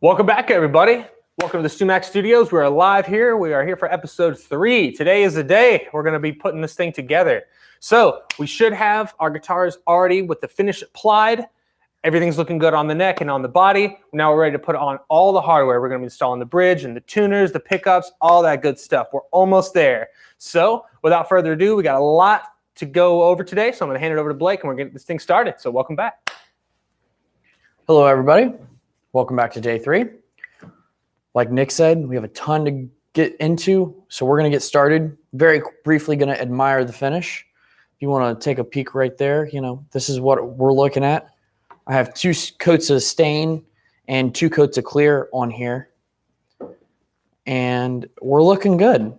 Welcome back, everybody. Welcome to the StewMac Studios. We're live here. We are here for episode 3. Today is the day we're going to be putting this thing together. So we should have our guitars already with the finish applied. Everything's looking good on the neck and on the body. Now we're ready to put on all the hardware. We're going to be installing the bridge and the tuners, the pickups, all that good stuff. We're almost there. So without further ado, we got a lot to go over today. So I'm going to hand it over to Blake and we're going to get this thing started. So welcome back. Hello, everybody. Welcome back to day 3. Like Nick said, we have a ton to get into, so we're going to get started. Very briefly going to admire the finish. If you want to take a peek right there, this is what we're looking at. I have 2 coats of stain and 2 coats of clear on here, and we're looking good.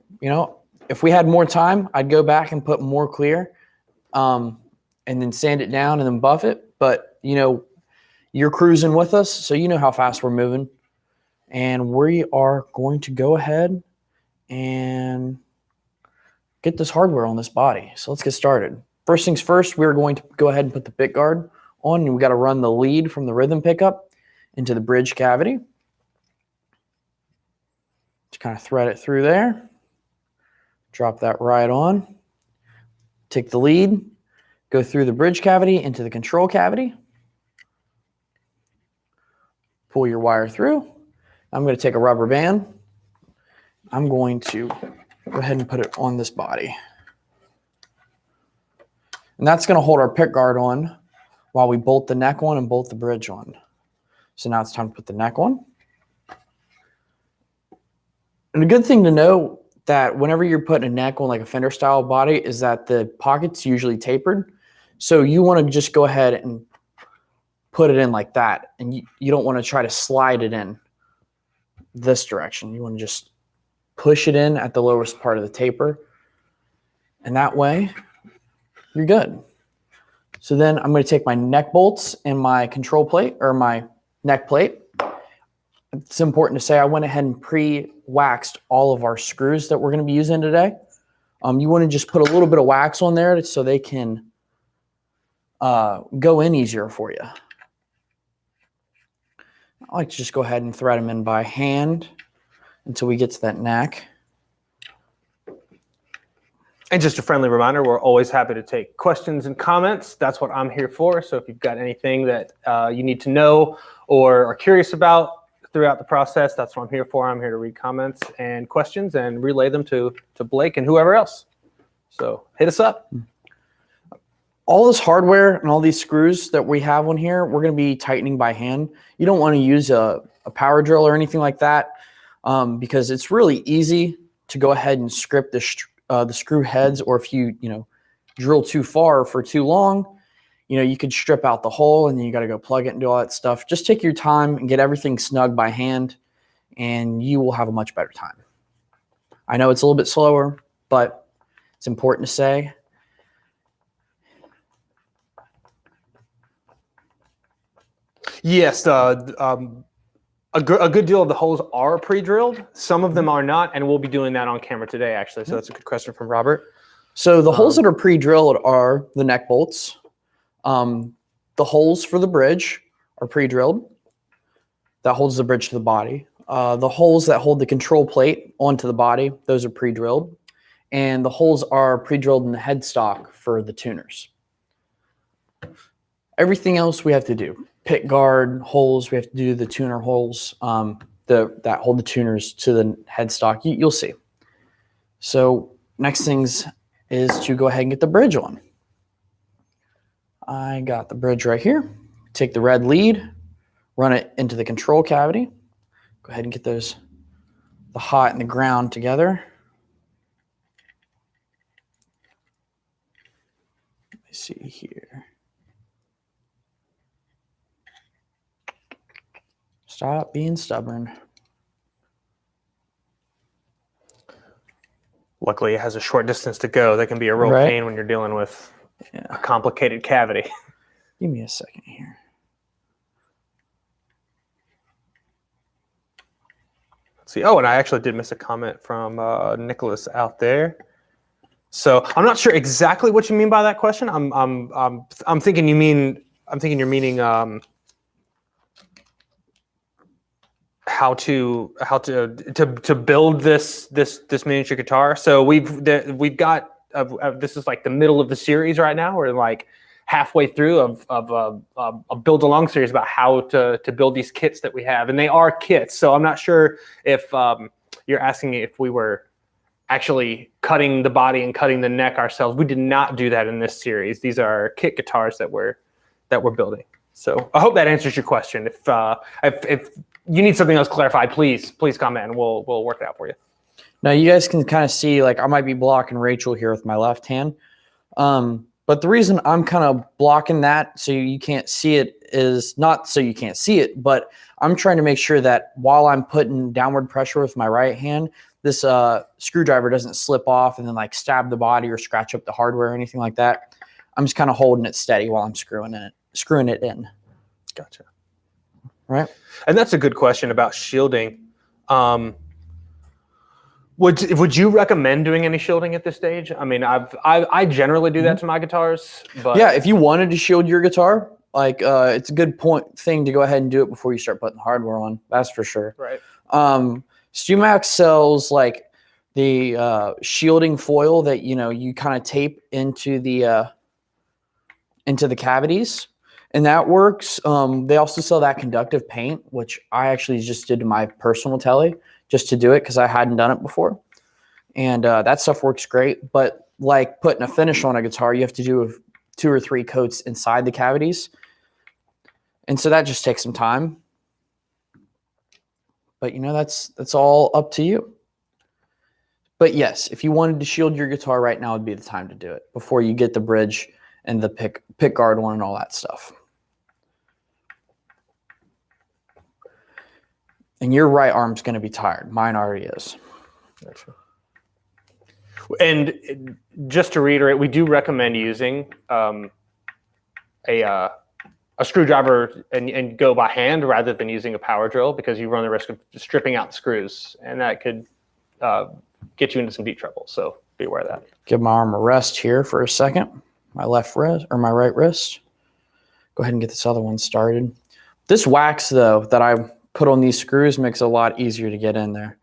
If we had more time, I'd go back and put more clear, and then sand it down and then buff it. But you're cruising with us, so you know how fast we're moving. And we are going to go ahead and get this hardware on this body. So let's get started. First things first, we're going to go ahead and put the pickguard on. And we got to run the lead from the rhythm pickup into the bridge cavity. Just kind of thread it through there. Drop that right on. Take the lead, go through the bridge cavity into the control cavity. Pull your wire through. I'm going to take a rubber band. I'm going to go ahead and put it on this body. And that's going to hold our pickguard on while we bolt the neck on and bolt the bridge on. So now it's time to put the neck on. And a good thing to know that whenever you're putting a neck on like a Fender style body is that the pocket's usually tapered. So you want to just go ahead and put it in like that. And you don't want to try to slide it in this direction. You want to just push it in at the lowest part of the taper. And that way you're good. So then I'm going to take my neck bolts and my control plate or my neck plate. It's important to say I went ahead and pre-waxed all of our screws that we're going to be using today. You want to just put a little bit of wax on there so they can go in easier for you. I like to just go ahead and thread them in by hand until we get to that neck. And just a friendly reminder, we're always happy to take questions and comments. That's what I'm here for. So if you've got anything that you need to know or are curious about throughout the process, that's what I'm here for. I'm here to read comments and questions and relay them to Blake and whoever else. So hit us up. All this hardware and all these screws that we have on here, we're going to be tightening by hand. You don't want to use a power drill or anything like that because it's really easy to go ahead and script the screw heads, or if you drill too far for too long, you could strip out the hole and then you got to go plug it and do all that stuff. Just take your time and get everything snug by hand and you will have a much better time. I know it's a little bit slower, but it's important to say. Yes, a good deal of the holes are pre-drilled. Some of them are not, and we'll be doing that on camera today, actually. So that's a good question from Robert. So the holes that are pre-drilled are the neck bolts. The holes for the bridge are pre-drilled. That holds the bridge to the body. The holes that hold the control plate onto the body, those are pre-drilled. And the holes are pre-drilled in the headstock for the tuners. Everything else we have to do. Pick guard holes, we have to do the tuner holes that hold the tuners to the headstock. You'll see. So next things is to go ahead and get the bridge on. I got the bridge right here. Take the red lead, run it into the control cavity. Go ahead and get the hot and the ground together. Let me see here. Stop being stubborn. Luckily, it has a short distance to go. That can be a real pain when you're dealing with a complicated cavity. Give me a second here. Let's see. Oh, and I actually did miss a comment from Nicholas out there. So I'm not sure exactly what you mean by that question. I'm thinking you're meaning to build this miniature guitar. So we've got this is like the middle of the series right now. We're like halfway through of a build along series about how to build these kits that we have, and they are kits. So I'm not sure if you're asking if we were actually cutting the body and cutting the neck ourselves. We did not do that in this series. These are kit guitars that we're building. So I hope that answers your question. If you need something else clarified, please comment and we'll work it out for you. Now you guys can kind of see, like I might be blocking Rachel here with my left hand. But the reason I'm kind of blocking that so you can't see it is not so you can't see it, but I'm trying to make sure that while I'm putting downward pressure with my right hand, this screwdriver doesn't slip off and then like stab the body or scratch up the hardware or anything like that. I'm just kind of holding it steady while I'm screwing it in. Gotcha. Right. And that's a good question about shielding. Would you recommend doing any shielding at this stage? I mean, I generally do that to my guitars, but yeah, if you wanted to shield your guitar, like it's a good thing to go ahead and do it before you start putting hardware on. That's for sure. Right. StewMac sells like the shielding foil that you kind of tape into the cavities, and that works. They also sell that conductive paint, which I actually just did to my personal telly just to do it because I hadn't done it before, and that stuff works great. But like putting a finish on a guitar, you have to do 2 or 3 coats inside the cavities, and so that just takes some time. But that's all up to you. But yes, if you wanted to shield your guitar right now would be the time to do it before you get the bridge and the pick guard one and all that stuff. And your right arm's going to be tired. Mine already is. Gotcha. And just to reiterate, we do recommend using a screwdriver and go by hand rather than using a power drill, because you run the risk of stripping out the screws, and that could get you into some deep trouble. So be aware of that. Give my arm a rest here for a second. My left wrist or my right wrist. Go ahead and get this other one started. This wax, though, that I put on these screws makes it a lot easier to get in there.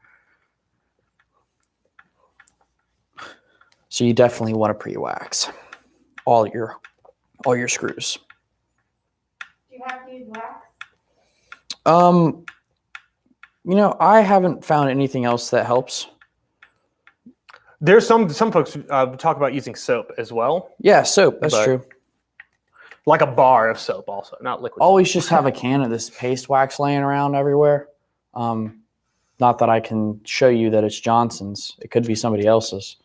So you definitely want to pre-wax all your screws. Do you have to use wax? I haven't found anything else that helps. There's some folks talk about using soap as well. Yeah, soap. That's true. Like a bar of soap also, not liquid. Always just have a can of this paste wax laying around everywhere. Not that I can show you that it's Johnson's. It could be somebody else's.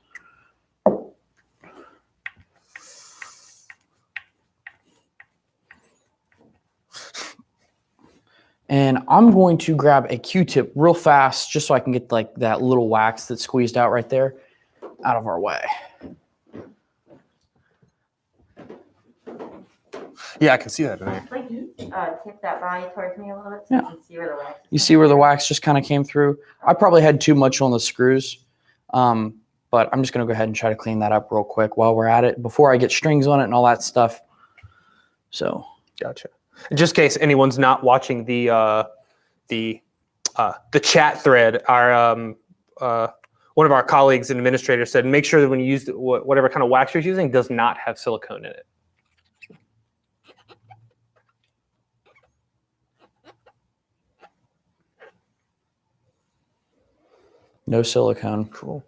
And I'm going to grab a Q-tip real fast just so I can get like that little wax that's squeezed out right there out of our way. Yeah, I can see that in there. Like, tip that body towards me a little bit so you can see where the wax is. You see where the wax just kind of came through? I probably had too much on the screws, but I'm just going to go ahead and try to clean that up real quick while we're at it before I get strings on it and all that stuff. So, gotcha. Just in case anyone's not watching the chat thread, our one of our colleagues and administrators said, make sure that when you use whatever kind of wax you're using does not have silicone in it. No silicone. Cool.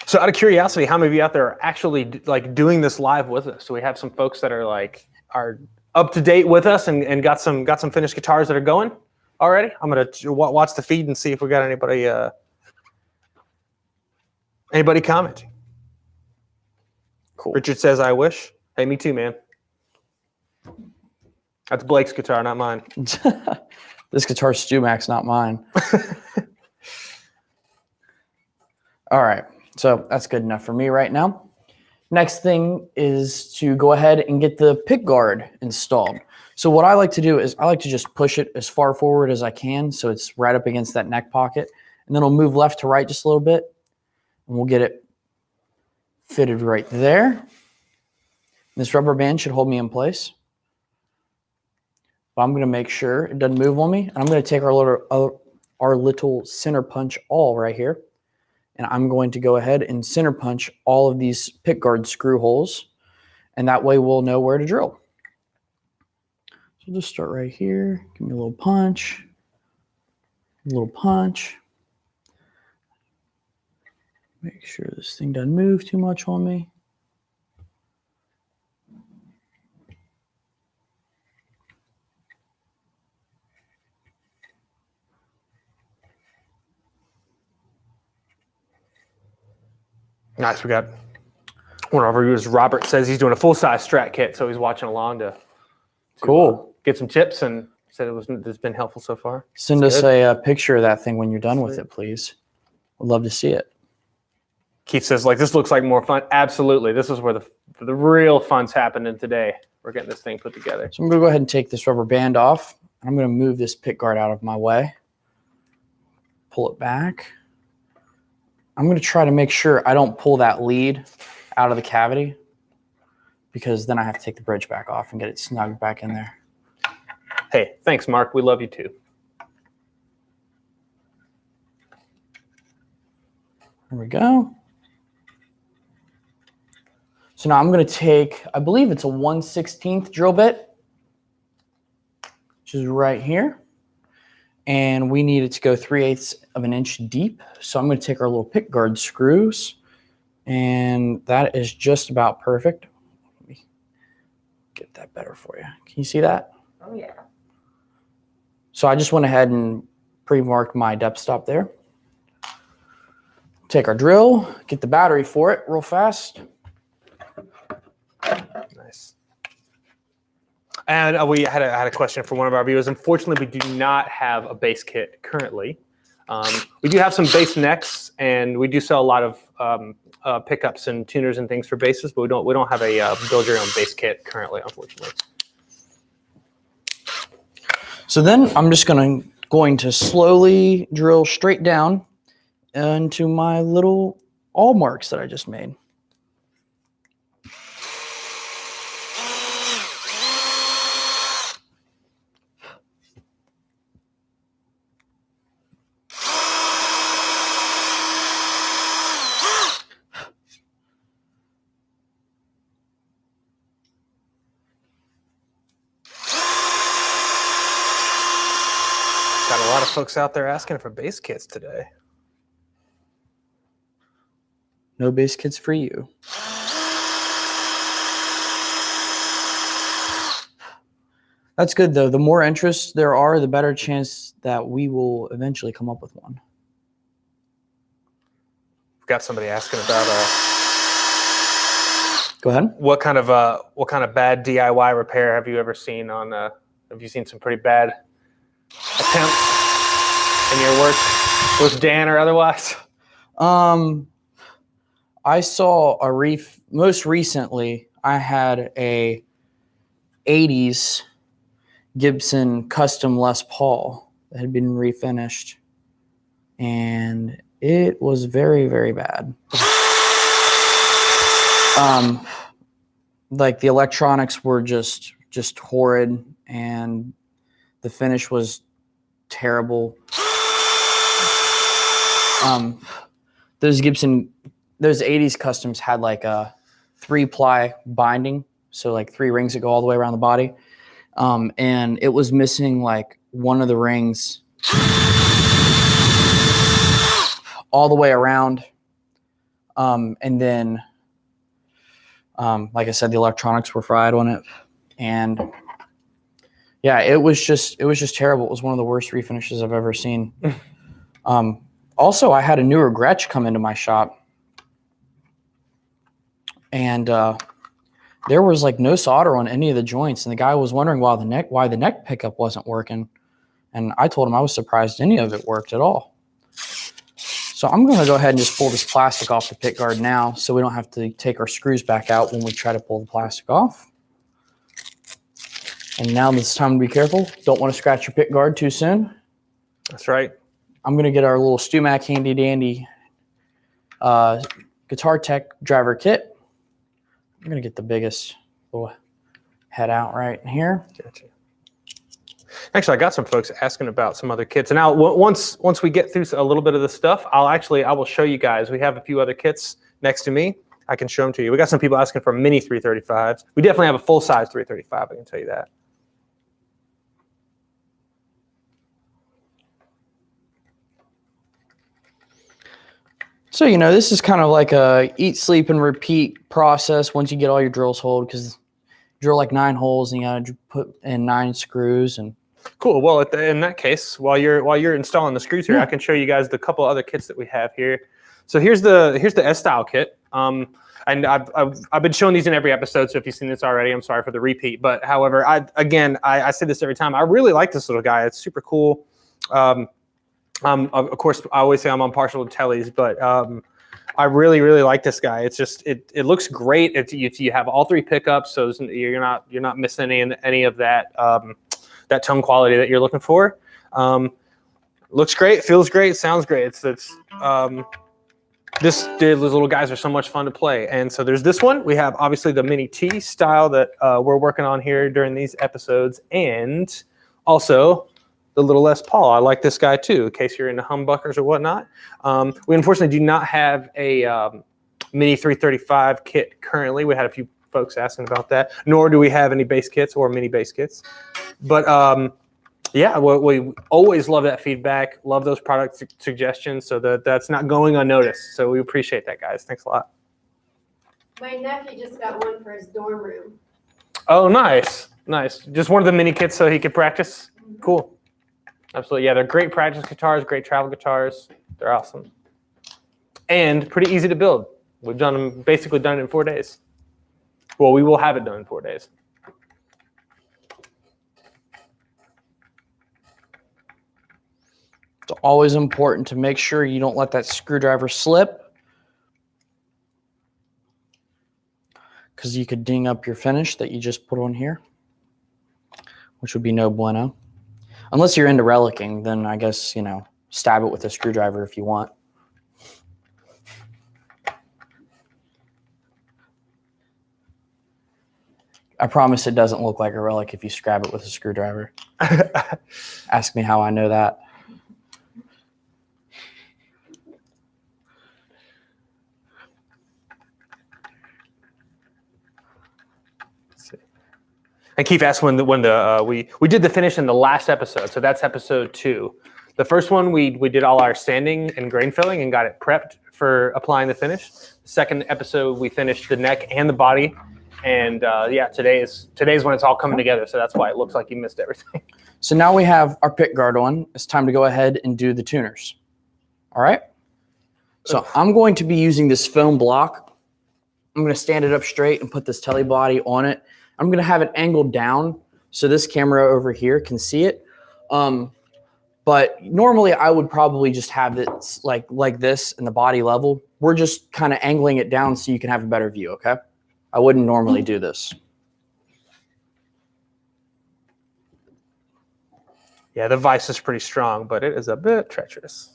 So out of curiosity, how many of you out there are actually like doing this live with us? So we have some folks that are up to date with us and got some finished guitars that are going already. I'm gonna watch the feed and see if we got anybody commenting. Cool. Richard says, "I wish." Hey, me too, man. That's Blake's guitar, not mine. This guitar's StewMac's, not mine. All right. So that's good enough for me right now. Next thing is to go ahead and get the pickguard installed. So what I like to do is I like to just push it as far forward as I can so it's right up against that neck pocket. And then it'll move left to right just a little bit. And we'll get it fitted right there. This rubber band should hold me in place. But I'm going to make sure it doesn't move on me. And I'm going to take our little center punch awl right here. And I'm going to go ahead and center punch all of these pickguard screw holes. And that way we'll know where to drill. So just start right here. Give me a little punch. A little punch. Make sure this thing doesn't move too much on me. Nice. We got one of our viewers, Robert, says he's doing a full-size strat kit, so he's watching along to Cool. Get some tips, and said it's been helpful so far. Send us a picture of that thing when you're done with it, please. I'd love to see it. Keith says, like, this looks like more fun. Absolutely. This is where the real fun's happening today. We're getting this thing put together. So I'm going to go ahead and take this rubber band off. I'm going to move this pickguard out of my way. Pull it back. I'm going to try to make sure I don't pull that lead out of the cavity, because then I have to take the bridge back off and get it snugged back in there. Hey, thanks, Mark. We love you too. There we go. So now I'm going to take, I believe it's a 1/16 drill bit, which is right here. And we need it to go 3/8 of an inch deep. So I'm going to take our little pickguard screws, and that is just about perfect. Let me get that better for you. Can you see that? Oh, yeah. So I just went ahead and pre-marked my depth stop there. Take our drill, get the battery for it real fast. Nice. And we had a question from one of our viewers. Unfortunately, we do not have a base kit currently. We do have some base necks, and we do sell a lot of pickups and tuners and things for bases, but we don't have a build your own base kit currently, unfortunately. So then I'm just going to slowly drill straight down into my little awl marks that I just made. Got a lot of folks out there asking for base kits today. No base kits for you. That's good, though. The more interest there are, the better chance that we will eventually come up with one. We've got somebody asking about Go ahead. what kind of bad DIY repair have you ever seen on? Have you seen some pretty bad attempts in your work, with Dan or otherwise? I saw most recently I had a 80s Gibson custom Les Paul that had been refinished, and it was very, very bad. Like the electronics were just horrid, and the finish was terrible. Those 80s customs had like a 3-ply binding, so like 3 rings that go all the way around the body, and it was missing like one of the rings all the way around, and then like I said, the electronics were fried on it, and yeah, it was just terrible. It was one of the worst refinishes I've ever seen. Also, I had a newer Gretsch come into my shop, and there was like no solder on any of the joints, and the guy was wondering why the neck pickup wasn't working, and I told him I was surprised any of it worked at all. So I'm going to go ahead and just pull this plastic off the pickguard now, so we don't have to take our screws back out when we try to pull the plastic off. And now it's time to be careful. Don't want to scratch your pickguard too soon. That's right. I'm going to get our little StewMac handy dandy Guitar Tech driver kit. I'm gonna get the biggest little head out right here. Gotcha. Actually, I got some folks asking about some other kits, and now once we get through a little bit of the stuff, I will show you guys. We have a few other kits next to me. I can show them to you. We got some people asking for mini 335s. We definitely have a full size 335. I can tell you that. So, you know, this is kind of like a eat, sleep, and repeat process once you get all your drills holed, because drill like 9 holes and you gotta put in 9 screws. And cool. Well, in that case, while you're installing the screws here, I can show you guys the couple other kits that we have here. So here's the S-style kit. And I've been showing these in every episode, so if you've seen this already, I'm sorry for the repeat. But however, I say this every time. I really like this little guy. It's super cool. Of course, I always say I'm partial to tellies, but I really like this guy. It's just it looks great. You have all 3 pickups, so you're not missing any of that that tone quality that you're looking for. Looks great, feels great, sounds great. These little guys are so much fun to play. And so there's this one. We have obviously the Mini T style that we're working on here during these episodes, and also the little Les Paul. I like this guy too, in case you're into humbuckers or whatnot. We unfortunately do not have a Mini 335 kit currently. We had a few folks asking about that, nor do we have any bass kits or mini bass kits. But yeah, we always love that feedback, love those product suggestions, so that's not going unnoticed. So we appreciate that, guys. Thanks a lot. My nephew just got one for his dorm room. Oh, nice. Just one of the mini kits so he could practice? Cool. Absolutely. Yeah, they're great practice guitars, great travel guitars. They're awesome. And pretty easy to build. We've basically done it in 4 days. Well, we will have it done in 4 days. it's always important to make sure you don't let that screwdriver slip, because you could ding up your finish that you just put on here, which would be no bueno. Unless you're into relicking, then I guess, you know, stab it with a screwdriver if you want. I promise it doesn't look like a relic if you scrap it with a screwdriver. Ask me how I know that. And Keith asked when we did the finish in the last episode, so that's episode 2. The first one we did all our sanding and grain filling and got it prepped for applying the finish. The second episode we finished the neck and the body, and yeah, today's when it's all coming together. So that's why it looks like you missed everything. So now we have our pick guard on. It's time to go ahead and do the tuners. All right. So I'm going to be using this foam block. I'm going to stand it up straight and put this telly body on it. I'm going to have it angled down so this camera over here can see it. But normally I would probably just have it like this in the body level. We're just kind of angling it down so you can have a better view, okay? I wouldn't normally do this. Yeah, the vise is pretty strong, but it is a bit treacherous.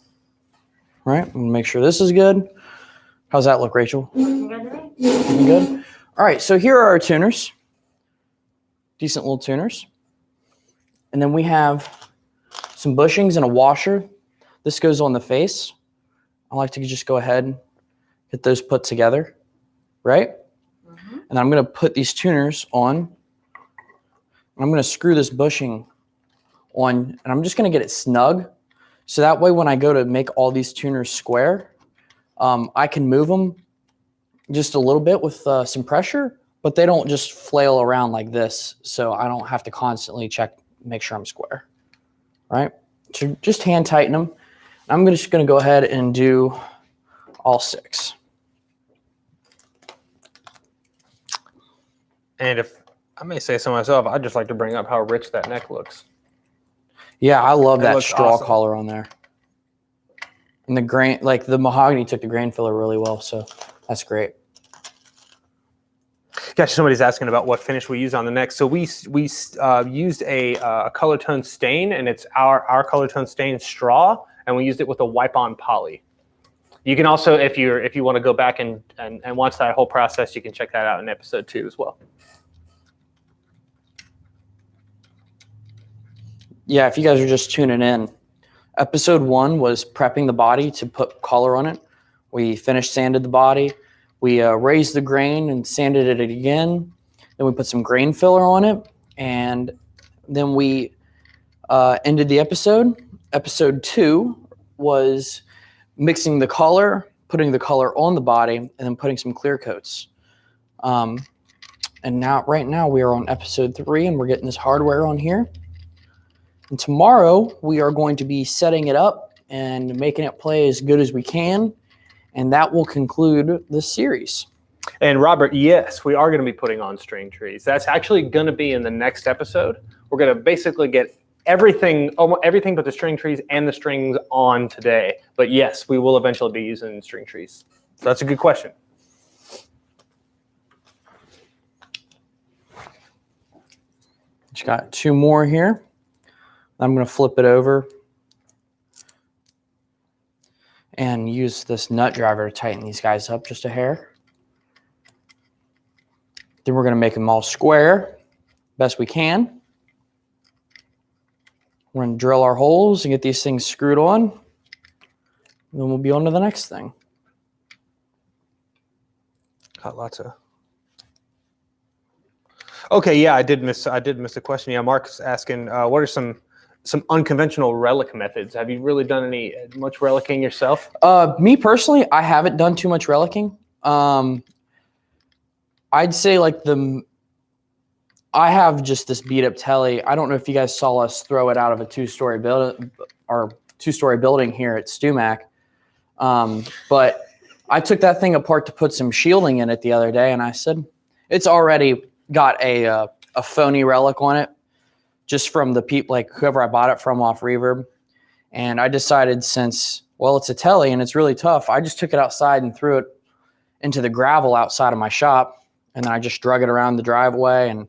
All right, I'm going to make sure this is good. How's that look, Rachel? Good to me. Looking good? All right, so here are our tuners. Decent little tuners. And then we have some bushings and a washer. This goes on the face. I like to just go ahead and get those put together, right? Mm-hmm. And I'm going to put these tuners on. I'm going to screw this bushing on, and I'm just going to get it snug. So that way when I go to make all these tuners square, I can move them just a little bit with some pressure, but they don't just flail around like this. So I don't have to constantly check, make sure I'm square, right? So just hand tighten them. I'm just going to go ahead and do all 6. And if I may say so myself, I'd just like to bring up how rich that neck looks. Yeah, I love that straw awesome. collar on there. And the grain, like the mahogany took the grain filler really well, so that's great. Gosh, somebody's asking about what finish we use on the neck. So we used a color tone stain, and it's our color tone stain straw, and we used it with a wipe-on poly. You can also, if you want to go back and watch that whole process, you can check that out in episode 2 as well. Yeah, if you guys are just tuning in, episode 1 was prepping the body to put color on it. We finished sanded the body. We raised the grain and sanded it again. Then we put some grain filler on it, and then we ended the episode. Episode 2 was mixing the color, putting the color on the body, and then putting some clear coats. And right now we are on episode 3, and we're getting this hardware on here. And tomorrow we are going to be setting it up and making it play as good as we can. And that will conclude this series. And Robert, yes, we are going to be putting on string trees. That's actually going to be in the next episode. We're going to basically get everything but the string trees and the strings on today. But yes, we will eventually be using string trees. So that's a good question. Just got 2 more here. I'm going to flip it over and use this nut driver to tighten these guys up just a hair. Then we're going to make them all square best we can. We're going to drill our holes and get these things screwed on. And then we'll be on to the next thing. Got lots of. Okay, yeah, I did miss a question. Yeah, Mark's asking, what are some unconventional relic methods? Have you really done much relicking yourself? Me personally, I haven't done too much relicking. I'd say I have just this beat up telly. I don't know if you guys saw us throw it out of a 2-story building here at StewMac. But I took that thing apart to put some shielding in it the other day, and I said, it's already got a phony relic on it, just from the people, like whoever I bought it from off Reverb. And I decided, since, well, it's a telly and it's really tough, I just took it outside and threw it into the gravel outside of my shop. And then I just drug it around the driveway. And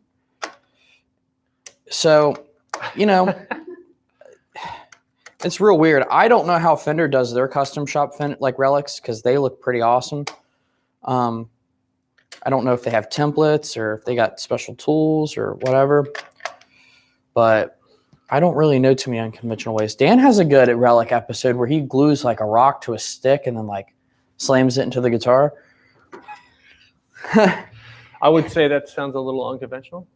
so, it's real weird. I don't know how Fender does their custom shop relics, because they look pretty awesome. I don't know if they have templates or if they got special tools or whatever. But I don't really know too many unconventional ways. Dan has a good relic episode where he glues like a rock to a stick and then like slams it into the guitar. I would say that sounds a little unconventional.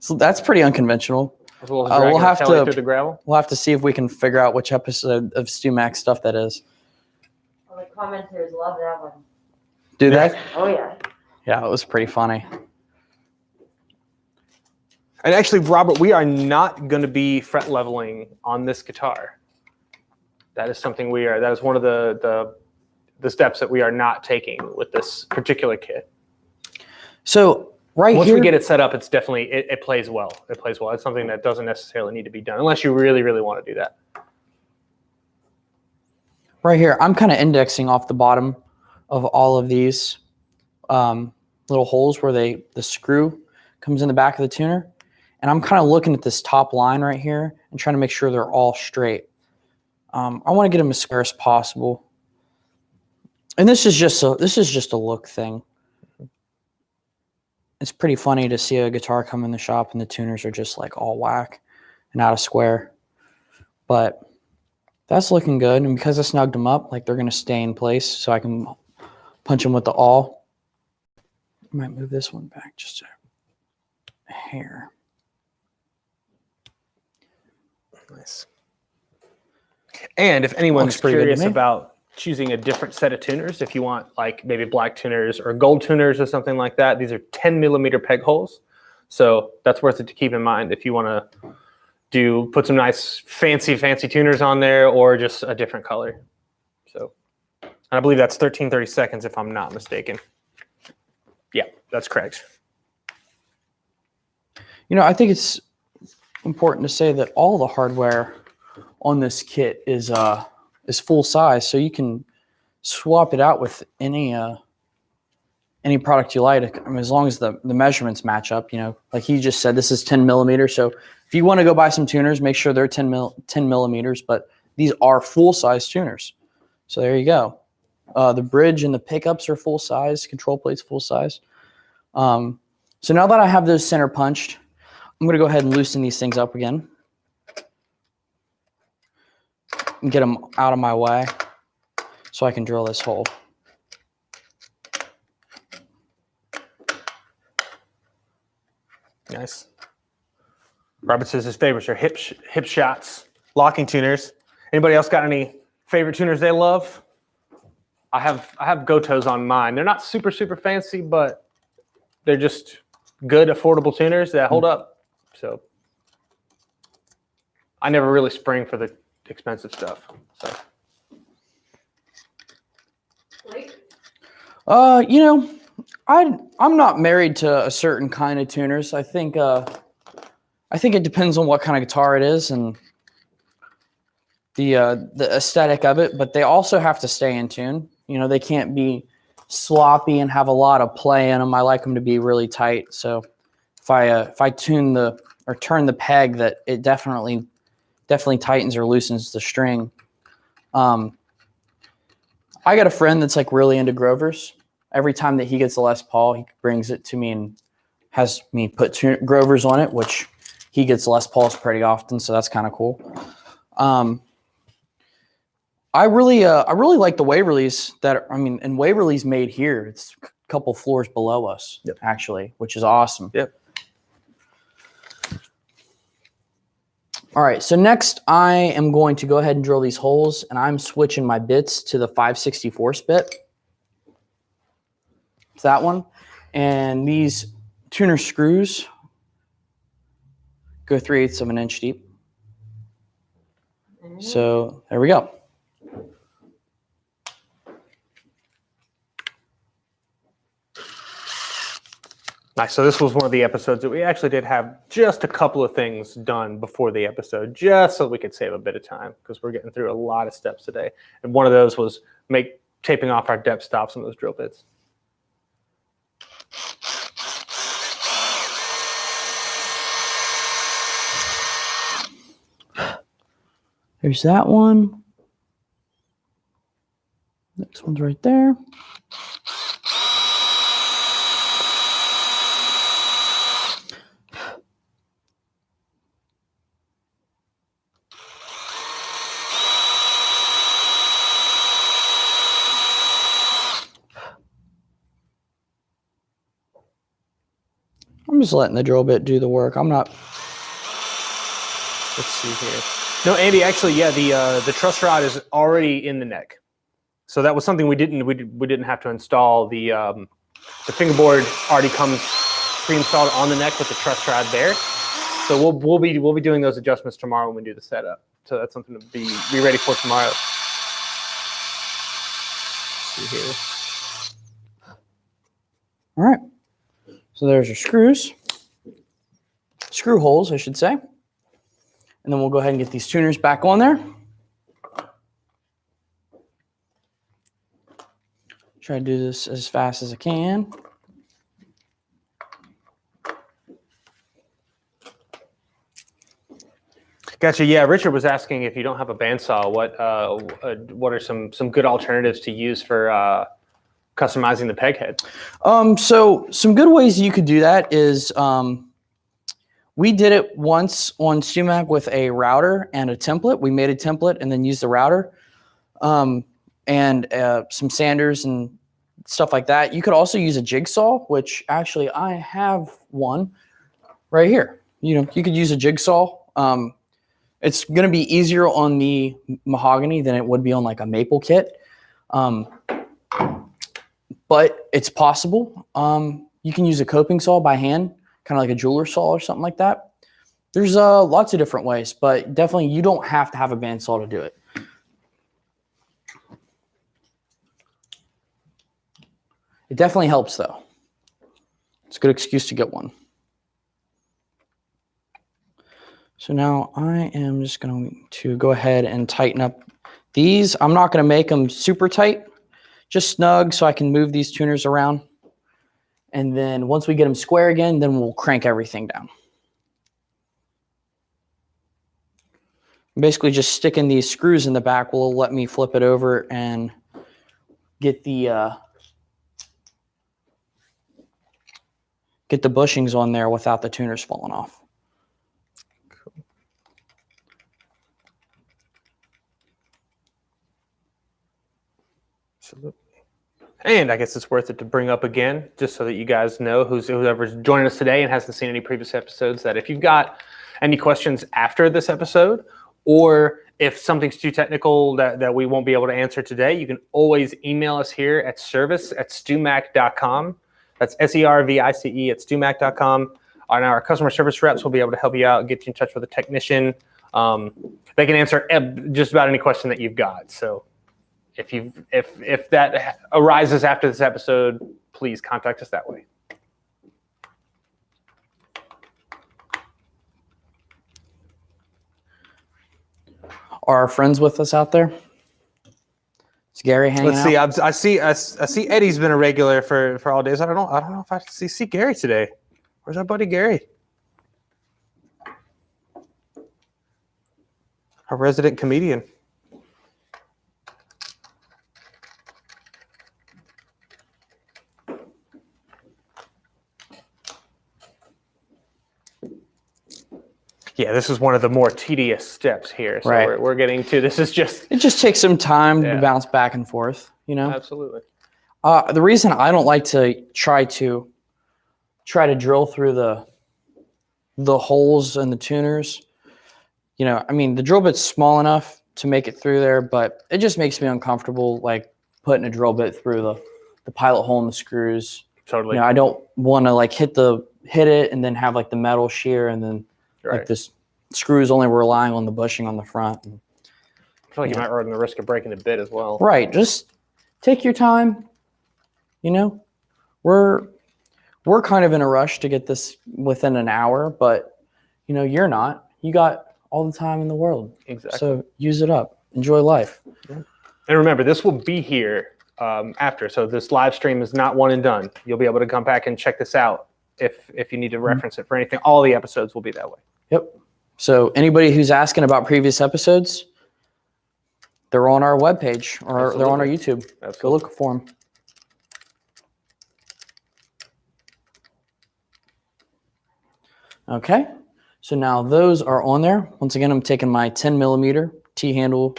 So that's pretty unconventional. We'll have to through the gravel. We'll have to see if we can figure out which episode of StewMac stuff that is. Well, the commenters love that one. Do they? Oh, yeah. Yeah, it was pretty funny. And actually, Robert, we are not going to be fret leveling on this guitar. That is something that is one of the steps that we are not taking with this particular kit. So once we get it set up, it's definitely, it plays well. It plays well. It's something that doesn't necessarily need to be done unless you really, really want to do that. Right here, I'm kind of indexing off the bottom of all of these little holes where the screw comes in the back of the tuner. And I'm kind of looking at this top line right here and trying to make sure they're all straight. I want to get them as square as possible. And this is just a look thing. It's pretty funny to see a guitar come in the shop and the tuners are just like all whack and out of square. But that's looking good. And because I snugged them up, like they're going to stay in place so I can punch them with the awl. I might move this one back just a hair. Nice. And if anyone's Looks pretty good to curious me. about choosing a different set of tuners, if you want like maybe black tuners or gold tuners or something like that, these are 10 millimeter peg holes. So that's worth it to keep in mind if you want to put some nice fancy tuners on there or just a different color. So, and I believe that's 13/32 if I'm not mistaken. Yeah, that's correct. I think it's important to say that all the hardware on this kit is full size, so you can swap it out with any product you like. I mean, as long as the measurements match up. Like he just said, this is 10 millimeters. So if you want to go buy some tuners, make sure they're 10 millimeters. But these are full size tuners. So there you go. The bridge and the pickups are full size. Control plate's full size. So now that I have those center punched, I'm going to go ahead and loosen these things up again and get them out of my way so I can drill this hole. Nice. Robert says his favorites are hip shots, locking tuners. Anybody else got any favorite tuners they love? I have Gotos on mine. They're not super fancy, but they're just good, affordable tuners that hold up. So I never really spring for the expensive stuff. So. Like, You know, I'm not married to a certain kind of tuners. I think it depends on what kind of guitar it is and the aesthetic of it, but they also have to stay in tune. You know, they can't be sloppy and have a lot of play in them. I like them to be really tight. So if I tune or turn the peg, that it definitely tightens or loosens the string. I got a friend that's like really into Grovers. Every time that he gets a Les Paul, he brings it to me and has me put Grovers on it, which he gets Les Pauls pretty often, so that's kind of cool. I really like the Waverleys and Waverly's made here. It's a couple floors below us, actually, which is awesome. Yep. All right, so next I am going to go ahead and drill these holes, and I'm switching my bits to the 5/64 bit. It's that one. And these tuner screws go 3/8 of an inch deep. So there we go. Nice. So this was one of the episodes that we actually did have just a couple of things done before the episode, just so we could save a bit of time because we're getting through a lot of steps today. And one of those was taping off our depth stops on those drill bits. There's that one. Next one's right there. I'm just letting the drill bit do the work. I'm not. Let's see here. No, Andy, actually, yeah, the truss rod is already in the neck. So that was something we didn't have to install. The fingerboard already comes pre-installed on the neck with the truss rod there. So we'll be doing those adjustments tomorrow when we do the setup. So that's something to be ready for tomorrow. Let's see here. All right. So there's your screws. Screw holes, I should say. And then we'll go ahead and get these tuners back on there. Try to do this as fast as I can. Gotcha. Yeah, Richard was asking if you don't have a bandsaw, what are some good alternatives to use for customizing the peg head? So some good ways you could do that is we did it once on StewMac with a router and a template. We made a template and then used the router and some sanders and stuff like that. You could also use a jigsaw, which actually I have one right here. You know, you could use a jigsaw. It's going to be easier on the mahogany than it would be on like a maple kit. But it's possible. You can use a coping saw by hand, kind of like a jeweler saw or something like that. There's lots of different ways, but definitely you don't have to have a bandsaw to do it. It definitely helps though. It's a good excuse to get one. So now I am just going to go ahead and tighten up these. I'm not going to make them super tight, just snug so I can move these tuners around. And then once we get them square again, then we'll crank everything down. Basically just sticking these screws in the back will let me flip it over and get the bushings on there without the tuners falling off. Absolutely. And I guess it's worth it to bring up again, just so that you guys know, whoever's joining us today and hasn't seen any previous episodes, that if you've got any questions after this episode, or if something's too technical that we won't be able to answer today, you can always email us here at service@stewmac.com. That's SERVICE at StewMac.com. And our customer service reps will be able to help you out, get you in touch with a technician. They can answer just about any question that you've got. So if that arises after this episode, please contact us that way. Are our friends with us out there? Is Gary hanging Let's out? see. I see Eddie's been a regular for all days. I don't know if I see Gary today. Where's our buddy Gary? Our resident comedian. Yeah, this is one of the more tedious steps here. So Right. we're getting to, this is just. It just takes some time Yeah. to bounce back and forth, you know? Absolutely. The reason I don't like to try to drill through the holes and the tuners, you know, I mean, the drill bit's small enough to make it through there, but it just makes me uncomfortable, like putting a drill bit through the pilot hole in the screws. Totally. You know, I don't want to like hit it and then have like the metal shear and then Right. like this screws only relying on the bushing on the front. I feel like you might run the risk of breaking a bit as well. Right. Just take your time. You know, we're kind of in a rush to get this within an hour, but you know, you're not. You got all the time in the world. Exactly. So use it up. Enjoy life. And remember, this will be here after. So this live stream is not one and done. You'll be able to come back and check this out if you need to reference it for anything. All the episodes will be that way. Yep. So anybody who's asking about previous episodes, they're on our webpage or they're on our YouTube. Absolutely. Go look for them. Okay. So now those are on there. Once again, I'm taking my 10 millimeter T-handle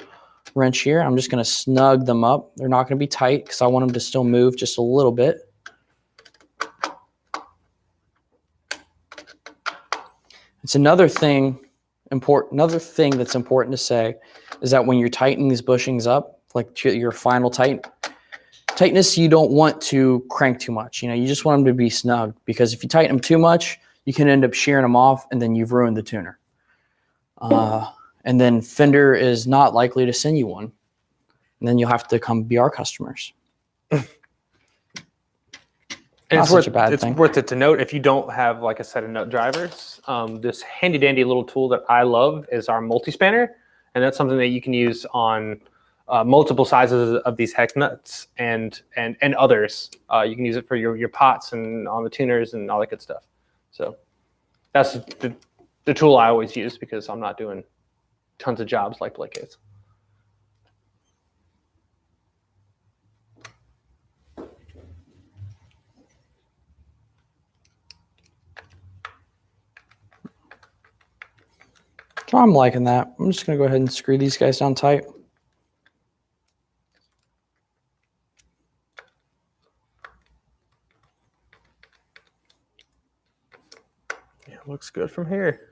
wrench here. I'm just going to snug them up. They're not going to be tight because I want them to still move just a little bit. It's another thing that's important to say is that when you're tightening these bushings up, like your final tightness, you don't want to crank too much. You know, you just want them to be snug because if you tighten them too much, you can end up shearing them off and then you've ruined the tuner. And then Fender is not likely to send you one. And then you'll have to come be our customers. And Not such a bad thing. It's worth it to note, if you don't have like a set of nut drivers, this handy dandy little tool that I love is our multi-spanner. And that's something that you can use on multiple sizes of these hex nuts and others. You can use it for your pots and on the tuners and all that good stuff. So that's the tool I always use because I'm not doing tons of jobs like Blake is. So I'm liking that. I'm just going to go ahead and screw these guys down tight. Yeah, looks good from here.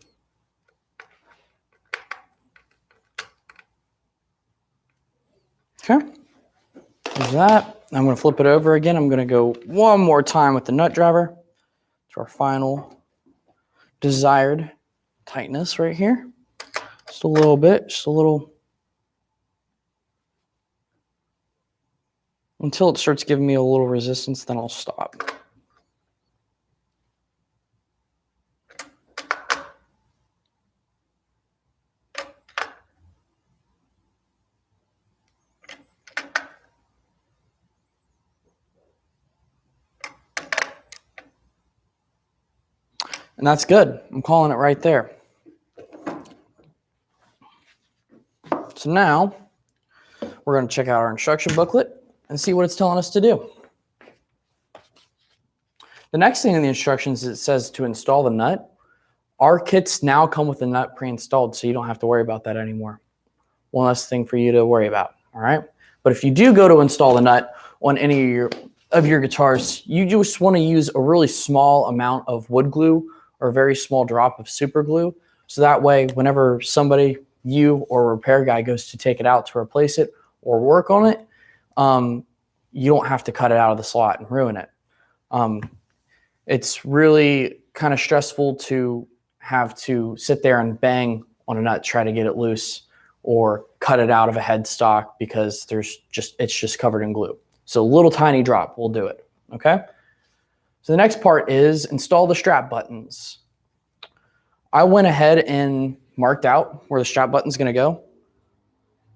Okay. There's that. I'm going to flip it over again. I'm going to go one more time with the nut driver to our final desired tightness right here. Just a little bit, just a little. Until it starts giving me a little resistance, then I'll stop. And that's good. I'm calling it right there. So now we're going to check out our instruction booklet and see what it's telling us to do. The next thing in the instructions, it says to install the nut. Our kits now come with the nut pre-installed, so you don't have to worry about that anymore. One less thing for you to worry about, all right? But if you do go to install the nut on any of your guitars, you just want to use a really small amount of wood glue or a very small drop of super glue. So that way, whenever somebody, you or a repair guy goes to take it out to replace it or work on it, you don't have to cut it out of the slot and ruin it. It's really kind of stressful to have to sit there and bang on a nut, try to get it loose, or cut it out of a headstock because it's just covered in glue. So a little tiny drop will do it, okay? So the next part is install the strap buttons. I went ahead and marked out where the strap button's gonna go.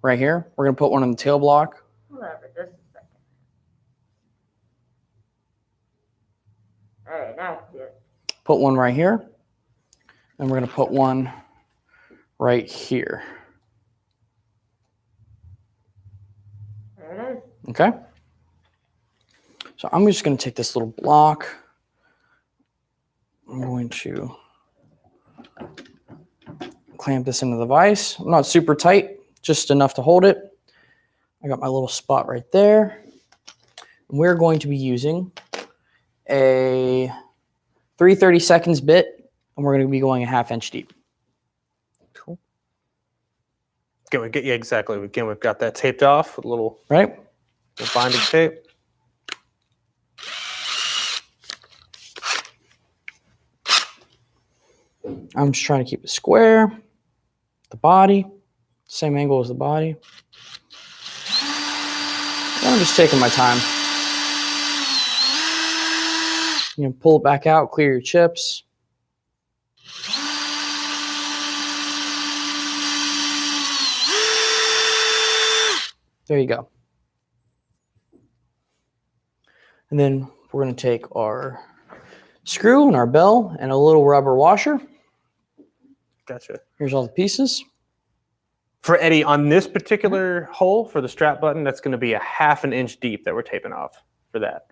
Right here, we're gonna put one on the tail block. Whatever, just a second. All right, now it's good. Put one right here. And we're gonna put one right here. There it is. Okay. So I'm just going to take this little block. I'm going to clamp this into the vise. Not super tight, just enough to hold it. I got my little spot right there. We're going to be using a 3/32 bit, and we're going to be going a 1/2 inch deep. Cool. Yeah, exactly. Again, we've got that taped off with a little binding tape. I'm just trying to keep it square. The body, same angle as the body. And I'm just taking my time. You can pull it back out, clear your chips. There you go. And then we're going to take our screw and our bell and a little rubber washer. Gotcha. Here's all the pieces. For Eddie, on this particular hole for the strap button, that's going to be a 1/2 inch deep that we're taping off for that.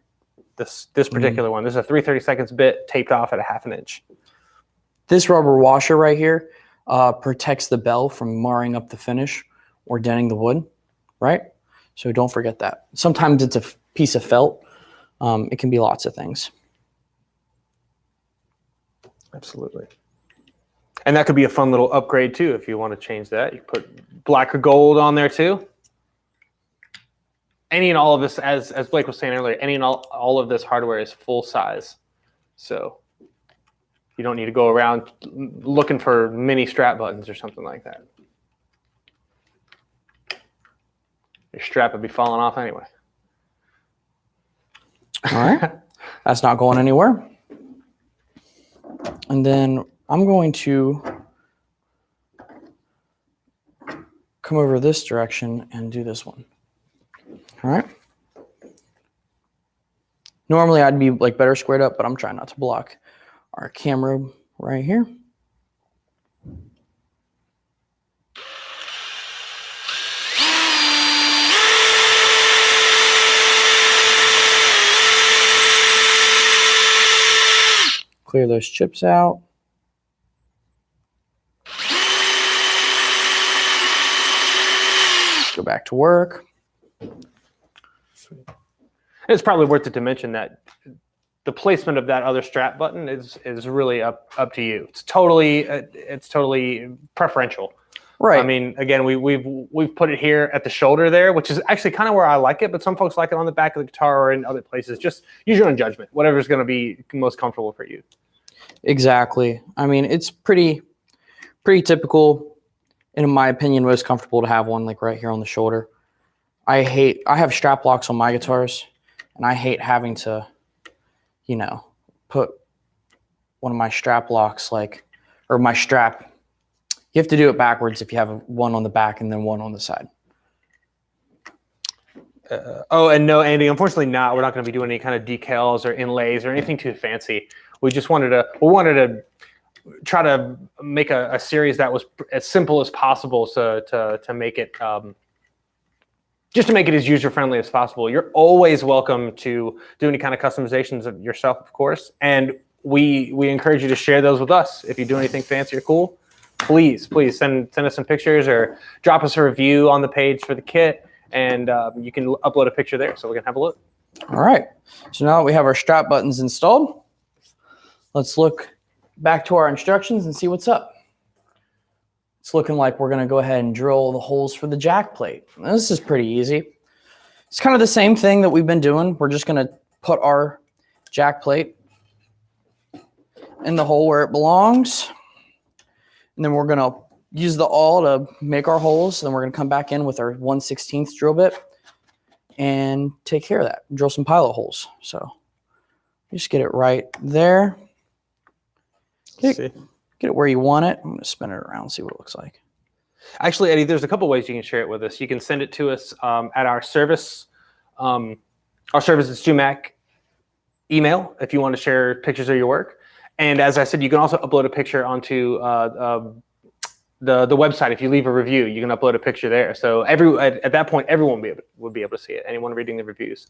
This particular one. This is a 3/32 bit taped off at a 1/2 inch. This rubber washer right here protects the bell from marring up the finish or denting the wood, right? So don't forget that. Sometimes it's a piece of felt. It can be lots of things. Absolutely. And that could be a fun little upgrade too if you want to change that. You put black or gold on there too. Any and all of this, as Blake was saying earlier, any and all of this hardware is full size. So you don't need to go around looking for mini strap buttons or something like that. Your strap would be falling off anyway. All right. That's not going anywhere. And then I'm going to come over this direction and do this one. All right. Normally I'd be like better squared up, but I'm trying not to block our camera right here. Clear those chips out. Go back to work. It's probably worth it to mention that the placement of that other strap button is really up to you. It's totally preferential. Right. I mean, again, we've put it here at the shoulder there, which is actually kind of where I like it, but some folks like it on the back of the guitar or in other places. Just use your own judgment. Whatever's going to be most comfortable for you. Exactly. I mean, it's pretty typical, and in my opinion, most comfortable to have one like right here on the shoulder. I have strap locks on my guitars, and I hate having to, put one of my strap locks or my strap. You have to do it backwards if you have one on the back and then one on the side. And no, Andy, unfortunately not. We're not going to be doing any kind of decals or inlays or anything too fancy. We just wanted to try to make a series that was as simple as possible to make it just to make it as user-friendly as possible. You're always welcome to do any kind of customizations of yourself, of course. And we encourage you to share those with us. If you do anything fancy or cool, please send us some pictures or drop us a review on the page for the kit, and you can upload a picture there so we can have a look. All right. So now that we have our strap buttons installed, let's look back to our instructions and see what's up. It's looking like we're going to go ahead and drill the holes for the jack plate. Now, this is pretty easy. It's kind of the same thing that we've been doing. We're just going to put our jack plate in the hole where it belongs. And then we're going to use the awl to make our holes. Then we're going to come back in with our 1/16 drill bit and take care of that. Drill some pilot holes. So just get it right there. Get it where you want it. I'm going to spin it around and see what it looks like. Actually, Eddie, there's a couple ways you can share it with us. You can send it to us at our service at StewMac email if you want to share pictures of your work. And as I said, you can also upload a picture onto the website. If you leave a review, you can upload a picture there. So at that point, everyone would be able to see it. Anyone reading the reviews.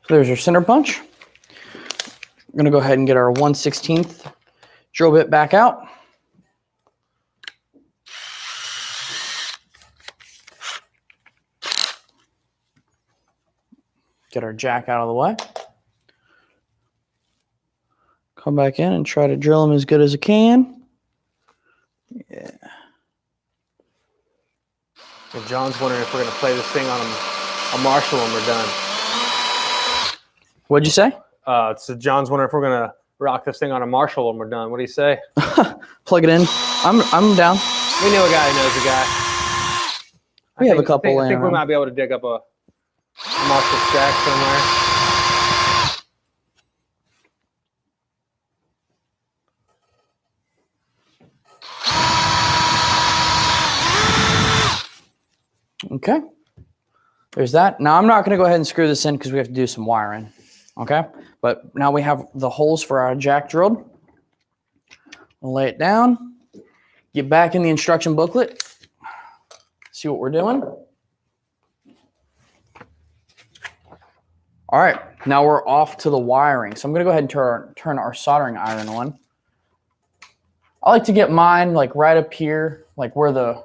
So there's your center punch. We're going to go ahead and get our 1/16 drill bit back out. Get our jack out of the way. Come back in and try to drill them as good as I can. Yeah. And John's wondering if we're going to play this thing on a Marshall when we're done. What'd you say? So John's wondering if we're going to rock this thing on a Marshall when we're done. What do you say? Plug it in. I'm down. We know a guy who knows a guy. We have a couple I think we might be able to dig up a Marshall stack somewhere. Okay. There's that. Now I'm not going to go ahead and screw this in because we have to do some wiring. Okay. But now we have the holes for our jack drilled. We'll lay it down. Get back in the instruction booklet. See what we're doing. All right. Now we're off to the wiring. So I'm going to go ahead and turn our soldering iron on. I like to get mine like right up here, like where the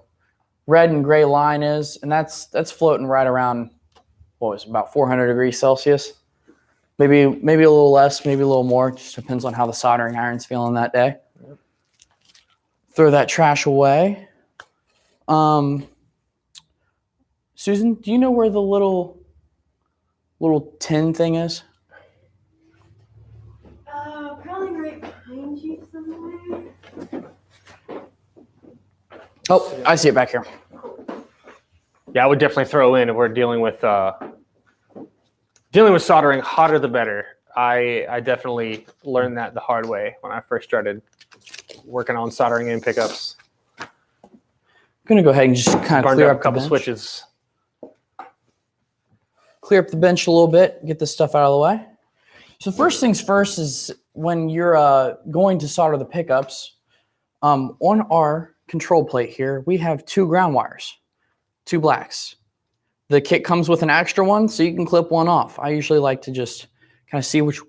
red and gray line is, and that's floating right around, what was it, about 400 degrees Celsius. Maybe a little less, maybe a little more. Just depends on how the soldering iron's feeling that day. Yep. Throw that trash away. Susan, do you know where the little tin thing is? Probably right behind you somewhere. Oh, I see it back here. Yeah, I would definitely throw in if we're dealing with soldering. Hotter the better. I definitely learned that the hard way when I first started working on soldering in pickups. I'm gonna go ahead and just kind of clear up a couple switches. Clear up the bench a little bit. Get this stuff out of the way. So first things first is when you're going to solder the pickups, on our control plate here, we have 2 ground wires, 2 blacks. The kit comes with an extra one, so you can clip one off. I usually like to just kind of see which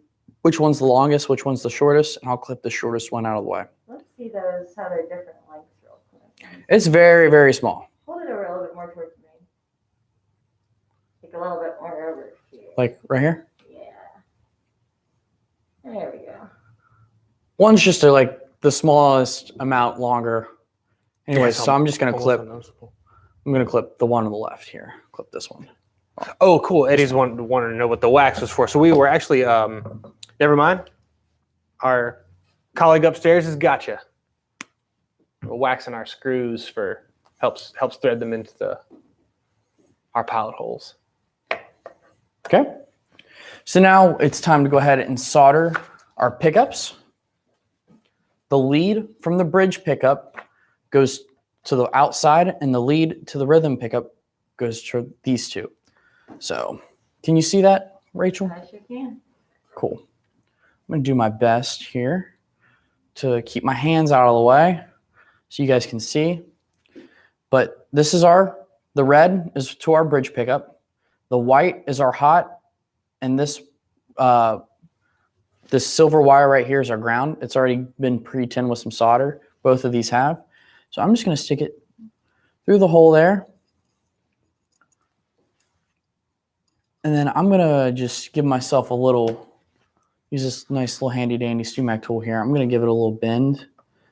one's the longest, which one's the shortest, and I'll clip the shortest one out of the way. Let's see those, how they're different lengths real quick. It's very, very small. Hold it over a little bit more towards me. Take a little bit more over here. Like right here? Yeah. There we go. One's just like the smallest amount longer. Anyway, so I'm just going to clip. I'm going to clip the one on the left here. Clip this one. Oh, cool. Eddie's wanted to know what the wax was for. So we were actually, never mind. Our colleague upstairs has got you. We're waxing our screws helps thread them into our pilot holes. Okay. So now it's time to go ahead and solder our pickups. The lead from the bridge pickup goes to the outside, and the lead to the rhythm pickup goes to these 2. So can you see that, Rachel? I sure can. Cool. I'm going to do my best here to keep my hands out of the way so you guys can see. But this is the red is to our bridge pickup. The white is our hot, and this silver wire right here is our ground. It's already been pre-tinned with some solder. Both of these have. So I'm just going to stick it through the hole there. And then I'm going to just give myself a little, use this nice little handy dandy StewMac tool here. I'm going to give it a little bend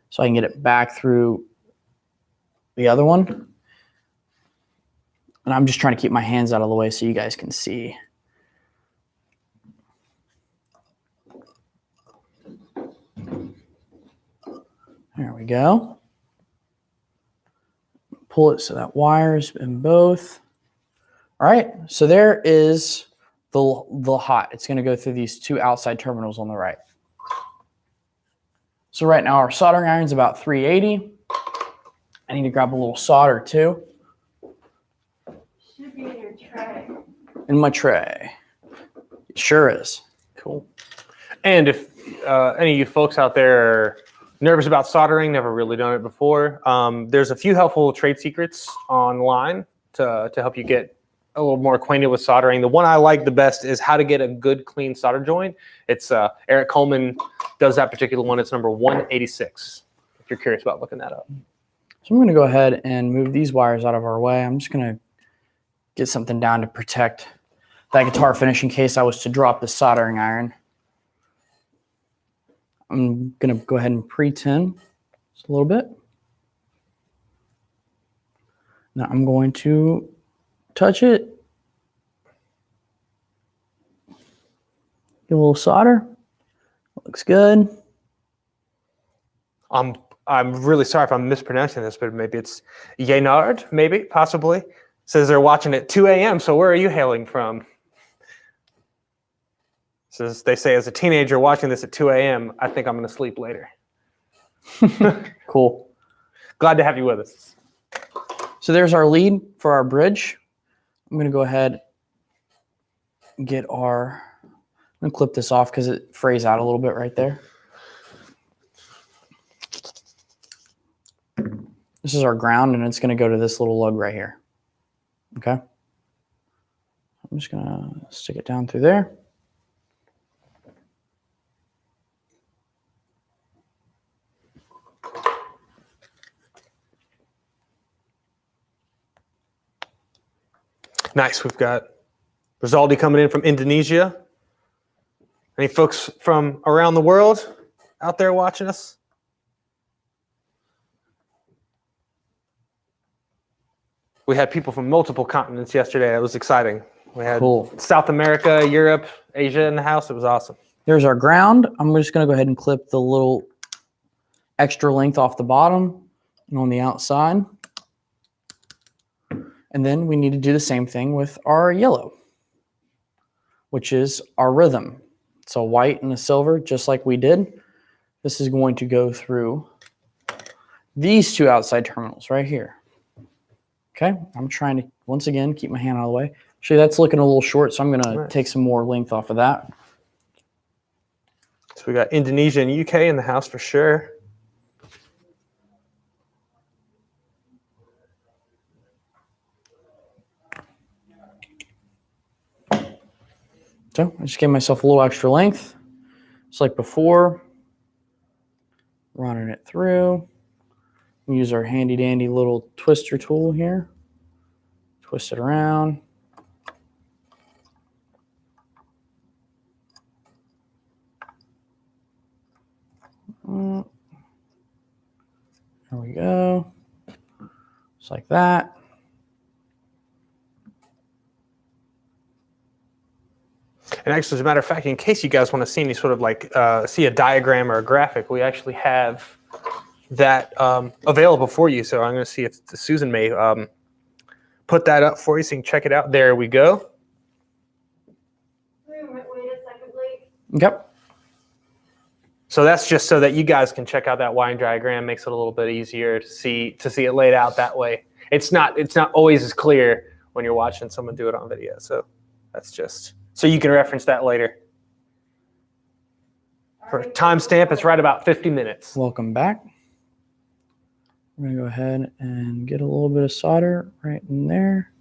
so I can get it back through the other one. And I'm just trying to keep my hands out of the way so you guys can see. There we go. Pull it so that wire's in both. All right, so there is the hot. It's going to go through these two outside terminals on the right. So right now our soldering iron's about 380. I need to grab a little solder too. Should be in your tray. In my tray. It sure is. Cool. And if any of you folks out there are nervous about soldering, never really done it before, there's a few helpful trade secrets online to help you get a little more acquainted with soldering. The one I like the best is how to get a good clean solder joint. It's Eric Coleman does that particular one. It's number 186, if you're curious about looking that up. So I'm going to go ahead and move these wires out of our way. I'm just going to get something down to protect that guitar finish in case I was to drop the soldering iron. I'm going to go ahead and pre-tin just a little bit. Now I'm going to touch it. Give a little solder. Looks good. I'm really sorry if I'm mispronouncing this, but maybe it's Yenard, maybe, possibly. Says they're watching at 2 a.m., so where are you hailing from? Says they say as a teenager watching this at 2 a.m., I think I'm going to sleep later. Cool. Glad to have you with us. So there's our lead for our bridge. I'm going to go ahead and get I'm going to clip this off because it frays out a little bit right there. This is our ground, and it's going to go to this little lug right here. Okay. I'm just going to stick it down through there. Nice. We've got Rizaldi coming in from Indonesia. Any folks from around the world out there watching us? We had people from multiple continents yesterday. It was exciting. We had South America, Europe, Asia in the house. It was awesome. There's our ground. I'm just going to go ahead and clip the little extra length off the bottom and on the outside. And then we need to do the same thing with our yellow, which is our rhythm. So white and a silver, just like we did. This is going to go through these two outside terminals right here. Okay, I'm trying to, once again, keep my hand out of the way. Actually, that's looking a little short, so I'm going to take some more length off of that. So we got Indonesia and UK in the house for sure. So I just gave myself a little extra length, just like before. Running it through. We use our handy dandy little twister tool here. Twist it around. There we go. Just like that. And actually, as a matter of fact, in case you guys want to see any sort of like see a diagram or a graphic, we actually have that available for you. So I'm going to see if Susan may put that up for you so you can check it out. There we go. Wait a second, Blake. Yep. So that's just so that you guys can check out that wiring diagram. Makes it a little bit easier to see it laid out that way. It's not always as clear when you're watching someone do it on video. So that's just so you can reference that later. For timestamp, it's right about 50 minutes. Welcome back. We're gonna go ahead and get a little bit of solder right in there.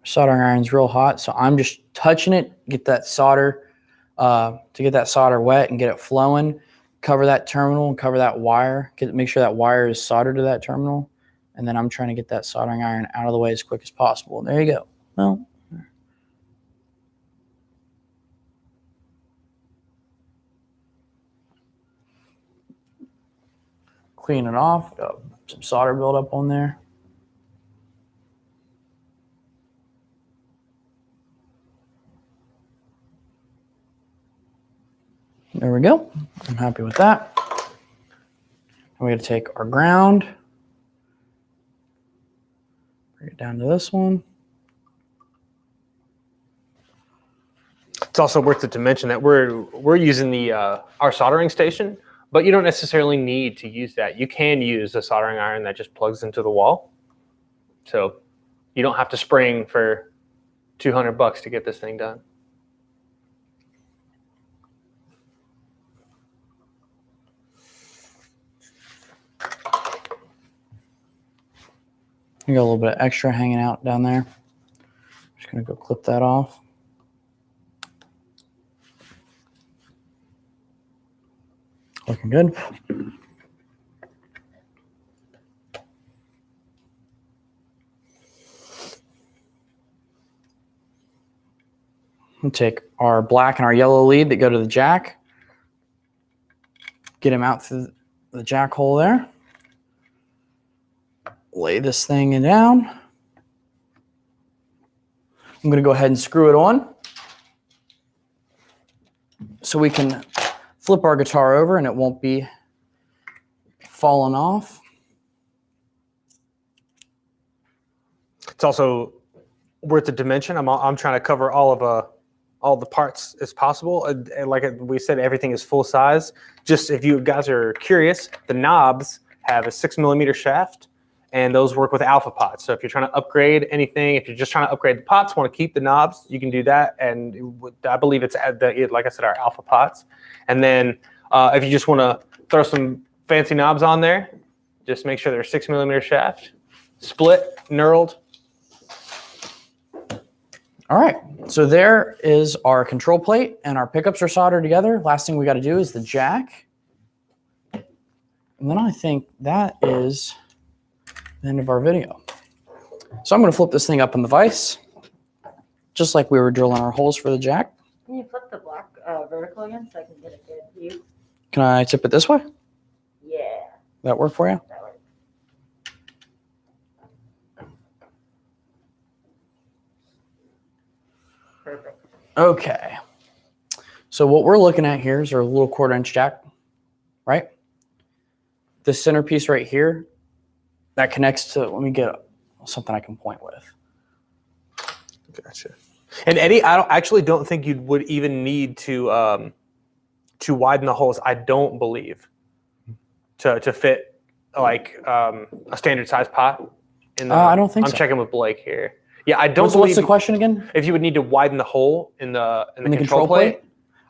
Soldering iron's real hot, so I'm just touching it, get that solder, to get that solder wet and get it flowing. Cover that terminal and cover that wire. Make sure that wire is soldered to that terminal. And then I'm trying to get that soldering iron out of the way as quick as possible. There you go. Well, clean it off. Got some solder buildup on there. There we go. I'm happy with that. We're going to take our ground, bring it down to this one. It's also worth it to mention that we're using the our soldering station, but you don't necessarily need to use that. You can use a soldering iron that just plugs into the wall. So you don't have to spring for $200 to get this thing done. You got a little bit of extra hanging out down there. Just gonna go clip that off. Looking good. We'll take our black and our yellow lead that go to the jack. Get them out through the jack hole there. Lay this thing down. I'm going to go ahead and screw it on so we can flip our guitar over and it won't be falling off. It's also worth the dimension. I'm trying to cover all the parts as possible. Like we said, everything is full size. Just if you guys are curious, the knobs have a 6mm shaft. And those work with alpha pots. So if you're trying to upgrade anything, if you're just trying to upgrade the pots, want to keep the knobs, you can do that. And I believe it's like I said, our alpha pots. And then if you just want to throw some fancy knobs on there, just make sure they're 6mm shaft, split, knurled. All right, so there is our control plate and our pickups are soldered together. Last thing we got to do is the jack. And then I think that is the end of our video. So I'm going to flip this thing up in the vise, just like we were drilling our holes for the jack. Can you flip the block vertical again so I can get a good view? Can I tip it this way? Yeah, That work for you? that works. Perfect. Okay. So what we're looking at here is our little 1/4" jack, right? The centerpiece right here, that connects to, let me get something I can point with. Gotcha. And Eddie, I actually don't think you would even need to widen the holes. I don't believe to fit like a standard size pot. I don't think I'm so. checking with Blake here. Yeah, I don't What's the believe question again? if you would need to widen the hole in the control plate.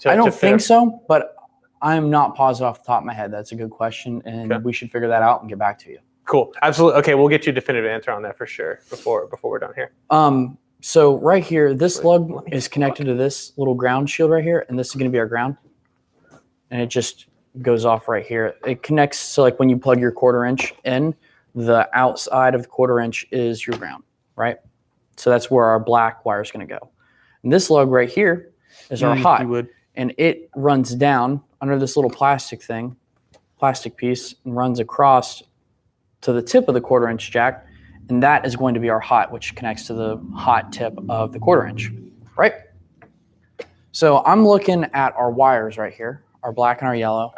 I don't think so, but I'm not positive off the top of my head. That's a good question, and Okay. we should figure that out and get back to you. Cool. Absolutely. Okay, we'll get you a definitive answer on that for sure before we're done here. So right here, this lug is connected to this little ground shield right here, and this is going to be our ground. And it just goes off right here. It connects, so like when you plug your 1/4" in, the outside of the 1/4" is your ground, right? So that's where our black wire is going to go. And this lug right here is our hot, and it runs down under this little plastic piece, and runs across to the tip of the 1/4" jack, and that is going to be our hot, which connects to the hot tip of the 1/4", right? So I'm looking at our wires right here, our black and our yellow,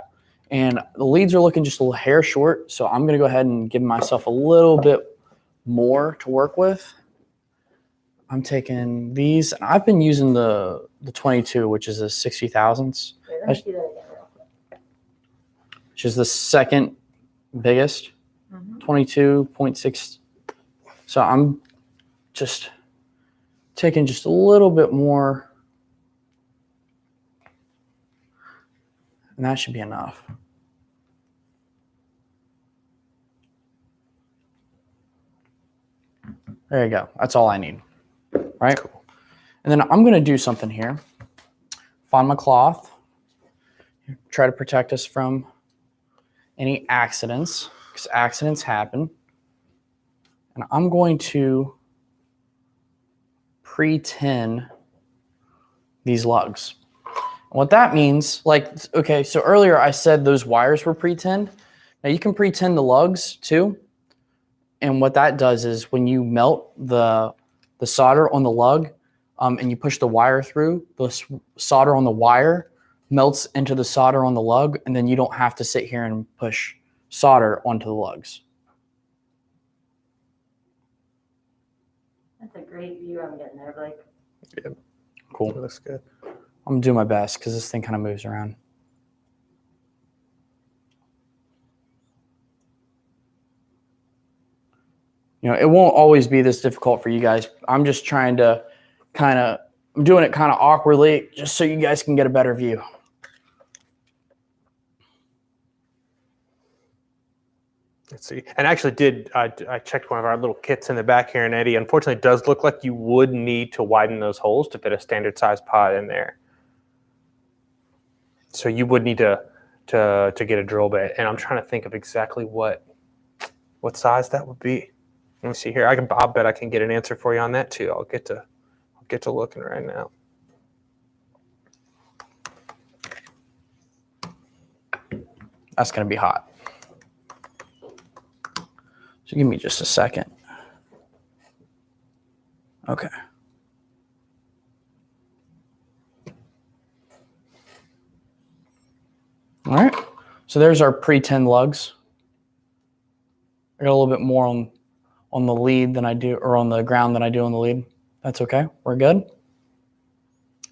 and the leads are looking just a little hair short, so I'm going to go ahead and give myself a little bit more to work with. I'm taking these, and I've been using the 22, which is a 60,000ths, Wait, let me see that again real quick. which is the second biggest. 22.6. So I'm just taking just a little bit more And that should be enough. There you go. That's all I need. Right? Cool. And then I'm going to do something here. Find my cloth. Try to protect us from any accidents, because accidents happen. And I'm going to pre-tin these lugs. And what that means, okay, so earlier I said those wires were pre-tinned. Now you can pre-tin the lugs too. And what that does is when you melt the solder on the lug and you push the wire through, the solder on the wire melts into the solder on the lug, and then you don't have to sit here and push solder onto the lugs. That's a great view I'm getting there, Blake. Yeah. Cool. Looks good. I'm gonna do my best because this thing kind of moves around. You know, it won't always be this difficult for you guys. I'm just trying to I'm doing it kind of awkwardly just so you guys can get a better view. Let's see. And actually I checked one of our little kits in the back here, and Eddie, unfortunately, it does look like you would need to widen those holes to fit a standard size pod in there. So you would need to get a drill bit. And I'm trying to think of exactly what size that would be. Let me see here. I'll bet I can get an answer for you on that too. I'll get to looking right now. That's gonna be hot. So give me just a second. Okay. All right. So there's our pre-tin lugs. I got a little bit more on the lead than I do, or on the ground than I do on the lead. That's okay. We're good.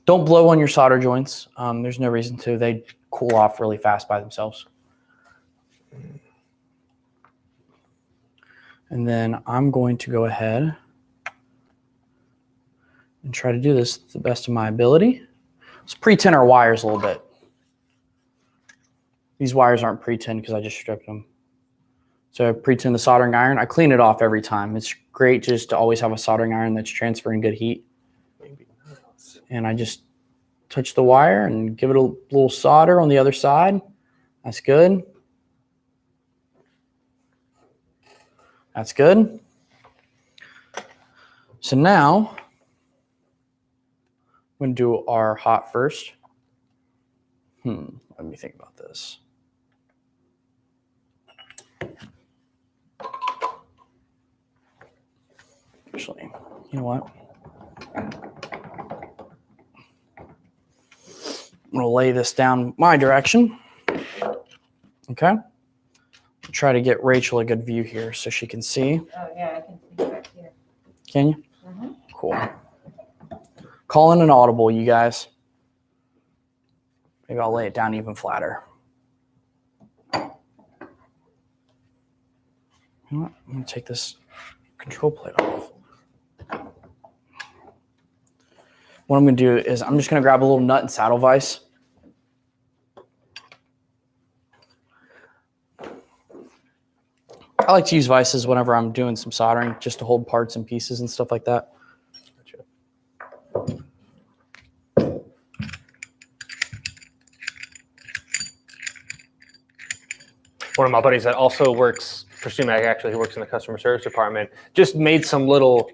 Don't blow on your solder joints. There's no reason to. They cool off really fast by themselves. And then I'm going to go ahead and try to do this to the best of my ability. Let's pre-tin our wires a little bit. These wires aren't pre-tinned because I just stripped them. So I pre-tin the soldering iron. I clean it off every time. It's great just to always have a soldering iron that's transferring good heat. And I just touch the wire and give it a little solder on the other side. That's good. That's good. So now I'm going to do our hot first. Let me think about this. Actually, you know what? I'm going to lay this down my direction. Okay. Try to get Rachel a good view here so she can see. Oh, yeah, I can see back here. Can you? Mm-hmm. Cool. Call in an audible, you guys. Maybe I'll lay it down even flatter. You know what? I'm going to take this control plate off. What I'm going to do is I'm just going to grab a little nut and saddle vise. I like to use vices whenever I'm doing some soldering, just to hold parts and pieces and stuff like that. Gotcha. One of my buddies that also works for StewMac, actually, he works in the customer service department, just made some little,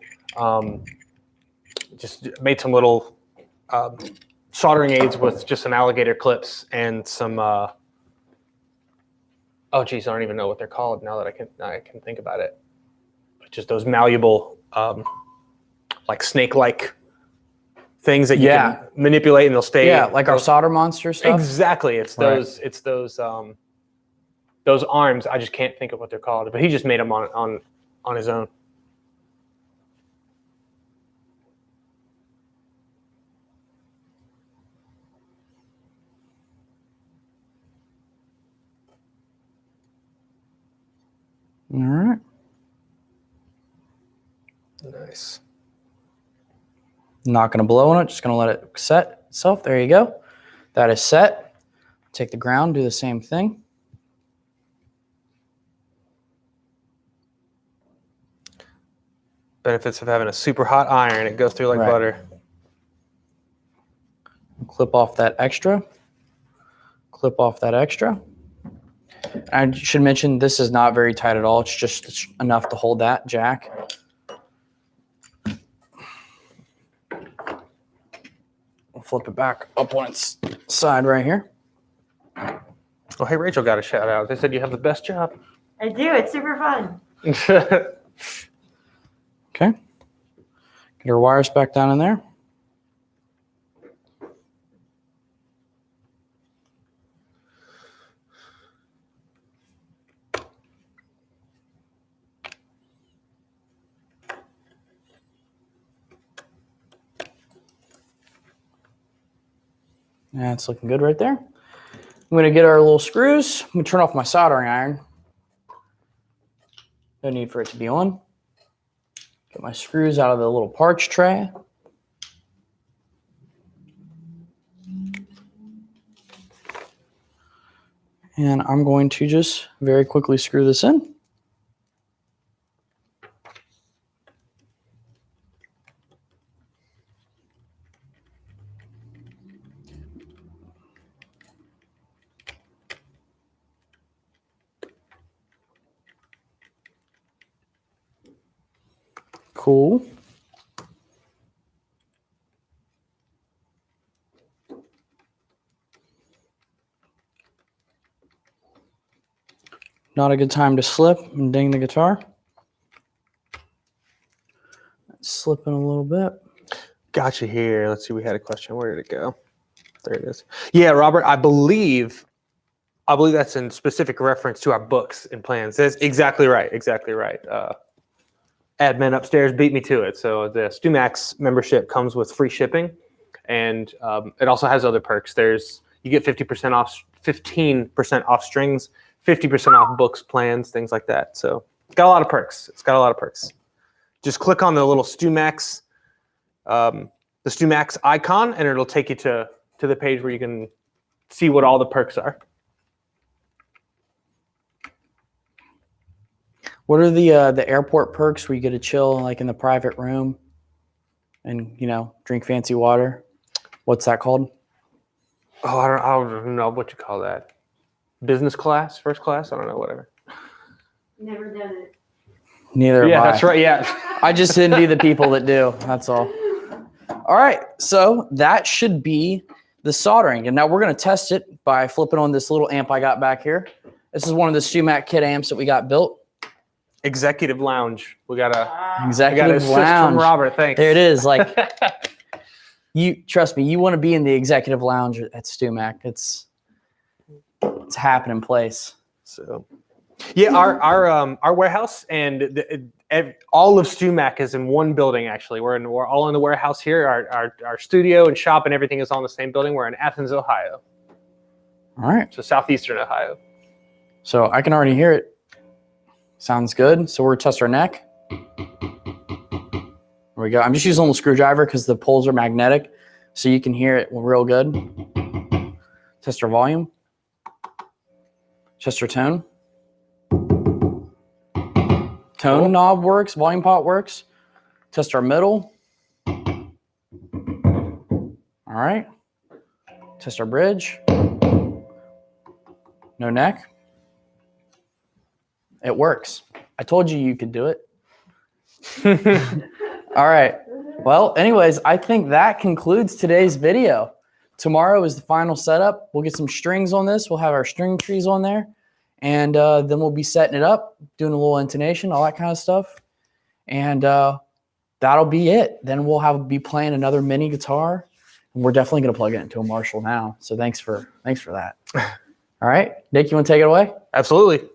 soldering aids with just some alligator clips and some. Oh geez, I don't even know what they're called now that I can think about it. But just those malleable, like snake-like things that you can manipulate and they'll stay. Yeah, like our solder monster stuff. Exactly. It's those. Right. It's those arms. I just can't think of what they're called. But he just made them on his own. All right. Nice. Not going to blow on it. Just going to let it set itself. There you go. That is set. Take the ground, do the same thing. Benefits of having a super hot iron. It goes through like Right. butter. Clip off that extra. Clip off that extra. I should mention this is not very tight at all. It's just enough to hold that jack. We'll flip it back up on its side right here. Oh, hey, Rachel got a shout out. They said you have the best job. I do. It's super fun. Okay. Get our wires back down in there. That's looking good right there. I'm going to get our little screws. I'm going to turn off my soldering iron. No need for it to be on. Get my screws out of the little parch tray. And I'm going to just very quickly screw this in. Cool. Not a good time to slip and ding the guitar. Let's slip in a little bit. Gotcha here. Let's see. We had a question. Where did it go? There it is. Yeah, Robert, I believe that's in specific reference to our books and plans. That's exactly right. Exactly right. Admin upstairs beat me to it. So the StewMac membership comes with free shipping, and it also has other perks. You get 15% off strings, 50% off books, plans, things like that. So it's got a lot of perks. Just click on the little StewMac, the StewMac icon, and it'll take you to the page where you can see what all the perks are. What are the airport perks where you get to chill like in the private room and, drink fancy water? What's that called? Oh, I don't know what you call that. Business class, first class? I don't know, whatever. Never done it. Neither have I. That's right. Yeah. I just envy the people that do. That's all. All right. So that should be the soldering. And now we're going to test it by flipping on this little amp I got back here. This is one of the StewMac kit amps that we got built. Executive lounge. We got a Executive assist lounge from Robert. Thanks. There it is. Like, you trust me, you want to be in the executive lounge at StewMac. It's happening place. So, yeah, our warehouse and all of StewMac is in one building. Actually, we're all in the warehouse here. Our studio and shop and everything is all in the same building. We're in Athens, Ohio. All right. So southeastern Ohio. So I can already hear it. Sounds good. So we're going to test our neck. There we go. I'm just using a little screwdriver because the poles are magnetic, so you can hear it real good. Test our volume. Test our tone. Tone knob works. Volume pot works. Test our middle. All right. Test our bridge. No neck. It works. I told you could do it. All right. Well, anyways, I think that concludes today's video. Tomorrow is the final setup. We'll get some strings on this. We'll have our string trees on there. And then we'll be setting it up, doing a little intonation, all that kind of stuff. And that'll be it. Then we'll be playing another mini guitar. And we're definitely going to plug it into a Marshall now. So thanks for that. All right. Nick, you want to take it away? Absolutely.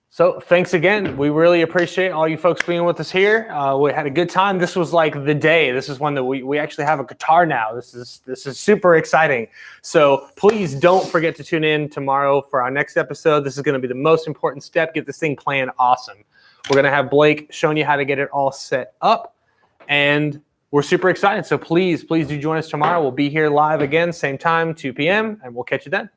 So thanks again. We really appreciate all you folks being with us here. We had a good time. This was like the day. This is one that we actually have a guitar now. This is super exciting. So please don't forget to tune in tomorrow for our next episode. This is going to be the most important step. Get this thing playing awesome. We're going to have Blake showing you how to get it all set up, and we're super excited. So please do join us tomorrow. We'll be here live again, same time, 2 p.m., and we'll catch you then.